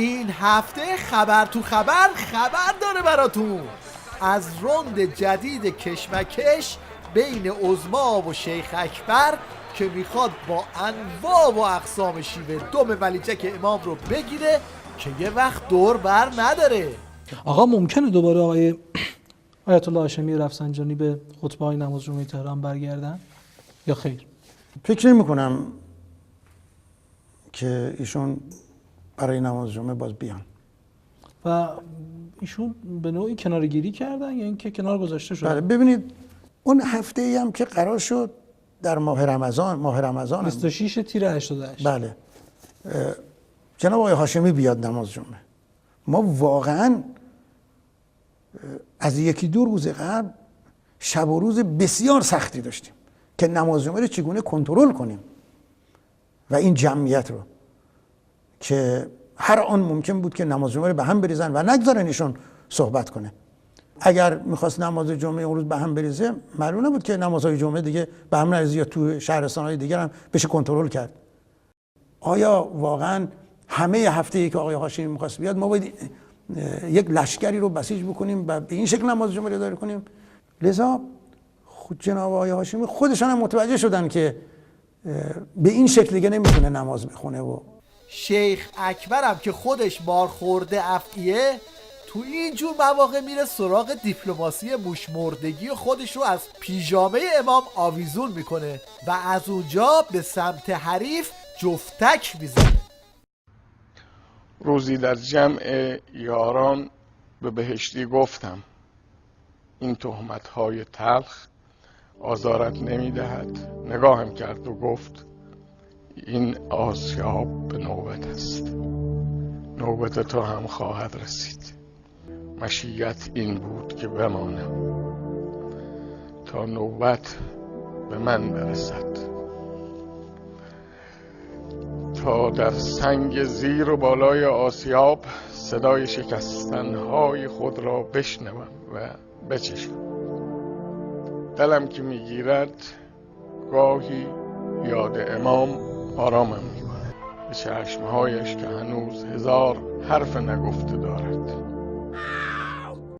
این هفته خبر تو خبر داره براتون از روند جدید کشمکش بین عظما و شیخ اکبر که میخواد با انواع و اقسام شیوه دم ولیجک امام رو بگیره که یه وقت دور بر نداره. آقا ممکنه دوباره آقای آیت الله هاشمی رفسنجانی به خطبه های نماز جمعه تهران برگردن یا خیر؟ فکر نمی کنم که ایشون برای نماز جمعه باز بیان. و ایشون به نوعی کنارگیری کردن یا اینکه کنار گذاشته شدن؟ بله ببینید اون هفته ای هم که قرار شد در ماه رمضان 26 تیر 88 بله جناب آقای هاشمی بیاد نماز جمعه. ما واقعا از یکی دو روز قبل شب و روز بسیار سختی داشتیم که نماز جمعه رو چگونه کنترل کنیم و این جمعیت رو که هر آن ممکن بود که نماز جمعه رو به هم بریزن و نگذارن ایشون صحبت کنه. اگر میخواست نماز جمعه اون روز به هم بریزه معلوم نبود که نمازهای جمعه دیگه به هم نریزه یا تو شهرستان‌های دیگر هم بشه کنترل کرد. آیا واقعا همه هفته‌ای که آقای هاشمی می‌خواست بیاد ما باید یک لشکری رو بسیج بکنیم و به این شکل نماز جمعه رو اداره کنیم؟ لذا خود جناب آقای هاشمی خودشان هم متوجه شدن که به این شکل دیگه نمیتونه نماز بخونه و شیخ اکبر هم که خودش بارخورده افعیه تو اینجور مواقع میره سراغ دیپلماسی موشمردگی و خودش رو از پیژامه امام آویزون میکنه و از اونجا به سمت حریف جفتک میزنه. روزی در جمع یاران به بهشتی گفتم این تهمت‌های تلخ آزارت نمیدهد. نگاهم کرد و گفت این آسیاب به نوبت است، نوبت تو هم خواهد رسید. مشیت این بود که بمانم تا نوبت به من برسد، تا در سنگ زیر و بالای آسیاب صدای شکستنهای خود را بشنوم و بچشم. دلم که میگیرد گاهی یاد امام آرامم میکنه، به چشمهایش که هنوز هزار حرف نگفته دارد.